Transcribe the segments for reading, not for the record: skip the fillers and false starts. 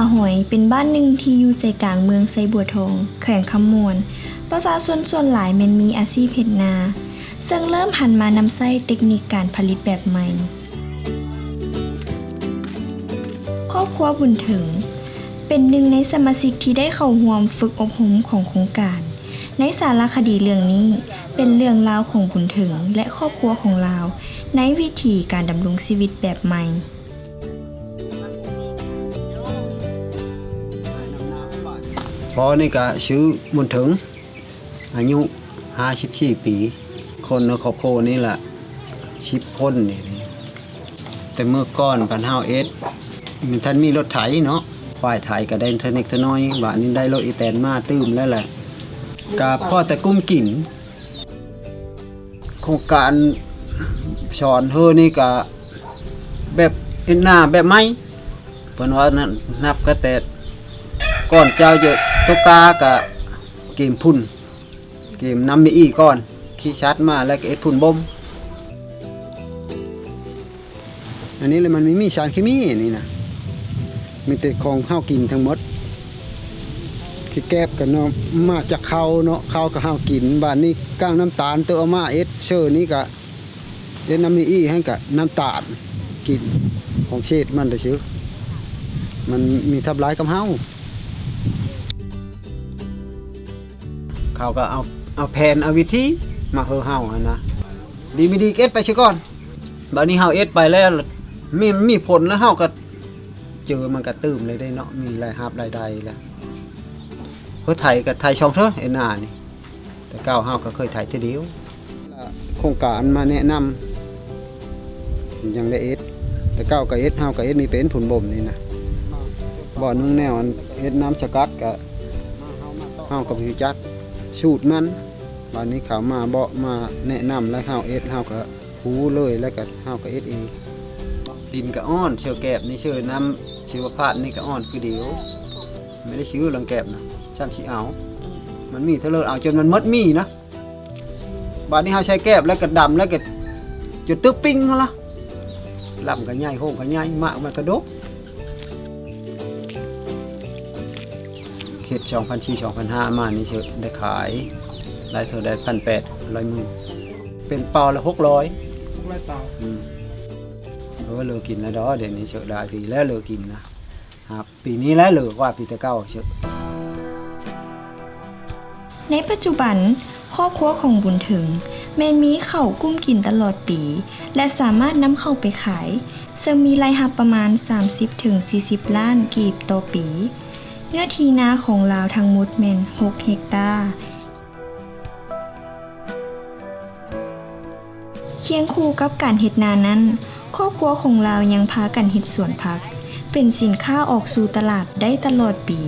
าหอยเป็นบ้านหนึ่งที่อยู่ใจกลางเมืองไซบัวทองแขวงคำมวนประชาชนส่วนหลายแม่นมีอาชีพเฮ็ดนาซึ่งเริ่มหันมานำใช้เทคนิคการผลิตแบบใหม่ครอบครัวบุญถึงเป็นหนึ่งในสมาชิกที่ได้เข้าร่วมฝึกอบรมของโครงการในสารคดีเรื่องนี้เป็นเรื่องราวของบุญถึงและครอบครัวของเราในวิธีการดำรงชีวิตแบบใหม่พอนี่ก็ชื่อบุญถึงอายุ54 ปีคนในครอบครัวนี่แหละ10 คนนี่แต่เมื่อก่อนพันห้าเอสมันท่านมีรถไถเนาะควายไถก็ได้เทนิกน้อยบาทนี้ได้รถอีแตนมาตื้มแล้วแหละกับพ่อแต่กุ้มกิ่นโครงการสอนเฮอนี่ก็แบบเอ็นหน้าแบบไม้เพิ่นว่านั้นนับก็แต่ก่อนเจ้าจะตกกากะเกมพุ่นเกมน้ำมีอีก่อนขี้ชัดมาแล้วก็เอ็ดพุ่นบ่มอันนี้เลยมันไม่มีสารเคมีนี่นะมีแต่ของข้าวกินทั้งหมดขี้แกบกันเนาะมาจากข้าวเนาะข้าวกับข้าวกินบ้านนี้ก้างน้ำตาลตัวเอามาเอ็ดเชอร์นี่กะเอ็ดน้ำมีอีให้กับน้ำตาลกินของเชษมันแต่ชื่อมันมีทับร้ายกับเฮาเขาก็เอาแผนเอาวิธีมาเฮาเฮานะดีไม่ดีเอ็ดไปชื่อก่อนบัดนี้เฮาเอ็ดไปแล้วมีผลแล้วเฮาก็เจอมันก็ตื้มเลยได้เนาะมีรายรับรายได้แล้วเพื่อไทยกับไทยช่องเถอะไอ้หน้านี่แต่ก้าวเฮาก็เคยไทยทีเดียวโครงการมาแนะนำยังได้เอ็ดแต่ก้าวกับเอ็ดเฮากับเอ็ดมีเป็นผลบ่มนี่นะบ่อนึงแนวเอ็ดน้ำสกัดกับเฮากับพิจัดสูตรมันวันนี้เขามาเบาะมาแนะนำแล้วเฮาเอ็ดเฮาก็ฮู้เลยแล้วก็เฮาก็เอ็ดเองดินก็อ่อนเชือแกบนี่เชือน้ำชีวภาพนี่ก็อ่อนคือเดียวไม่ได้ชื่อลังแกบนะช่ำชีเอามันมีเท่าเลยเอาจนมันมดมีนะบานนี้เฮาใช้แกบแล้วก็ดำแล้วก็จุดตึ๊บปิ้งเขาละลำก็ใหญ่โค้งก็ใหญ่มากมันก็ดกเขต2004-2005มานี่เชื่อได้ขายได้เท่าได้1,800 มื้อเป็นเปล่าละ600เปล่าเลิกกินแล้วดอเดี๋ยวนี้เชื่อได้ปีแล้วเลิกกินนะครับปีนี้แล้วเลิกว่าปีแต่เก้าเชื่อในปัจจุบันครอบครัวของบุญถึงแม่นมีข้าวกุ้มกินตลอดปีและสามารถนำเข้าไปขายซึ่งมีรายรับประมาณ 30-40 ล้านกีบต่อปีเนื้อที่นาของลาวทั้งหมดแม่น6 เฮกตาร์เคียงคู่กับการเฮ็ดนานั้นครอบครัวของลาวยังพากันเฮ็ดสวนผักเป็นสินค้าออกสู่ตลาดได้ตลอดปี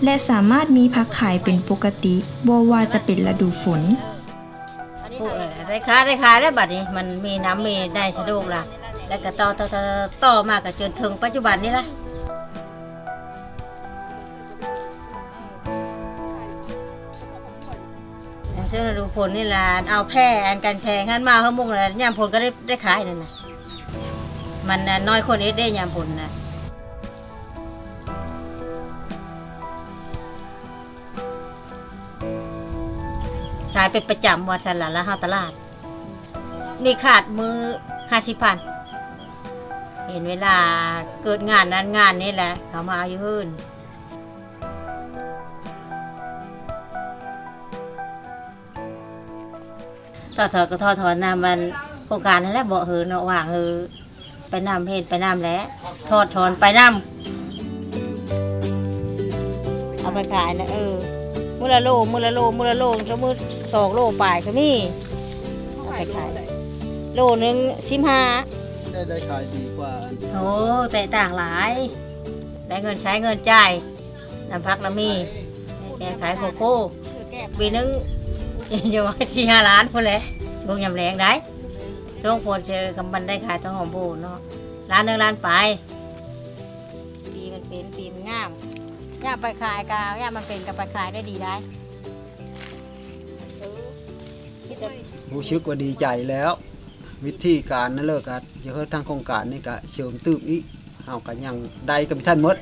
และสามารถมีผักขายเป็นปกติบ่ว่าจะเป็นฤดูฝนได้ขายแล้วบัดนี้มันมีน้ำมีได้สะดวกล่ะแล้วก็ต่อมาก็จนถึงปัจจุบันนี้ล่ะเชื่อดูผลนี่ล่ะเอาแพร่อันกันแชงขึ้นมาเขามุ่งเลยยามผลก็ได้ขายนั่นน่ะมันน้อยคนเอ็ดได้ยามผลนะขายเป็นประจำวันละละ5 ตลาดนี่ขาดมือ50,000เห็นเวลาเกิดงานนั้นงานนี้แหละเขามาเอาอยู่หื้นก็ทอดน้ำมันโครงการนั่นแหละบอกเนาะว่างไปน้ำเห็นไปน้ำแล้วทอดถอนไปน้ำเอาไปขายนะมื้อละโลสมมุติ2 โลปลายก็มีเอาไปขายโลนึง15ได้ขายดีกว่าโอ้แต่ต่างหลายได้เงินใช้เงินจ่ายน้ำพักน้ำมีแกขายโคโค่ปีนึงอยู่ว่า4-5 ล้านพุ่นเลยช่วงยำแรงได้ช่วงฝนเจอกำบันได้ขายต้นหอมโบเนาะ1 ล้านไปปีมันเป็นปีมันงามย่าไปขายกาย่ามันเป็นกับไปขายได้ดีได้รู้สึกว่าดีใจแล้ววิธีการนั่นเลิกกันจะเฮ็ดทางโครงการนี่ก็เสริมตื้มอีกเฮาก็ยังได้กับท่านหมด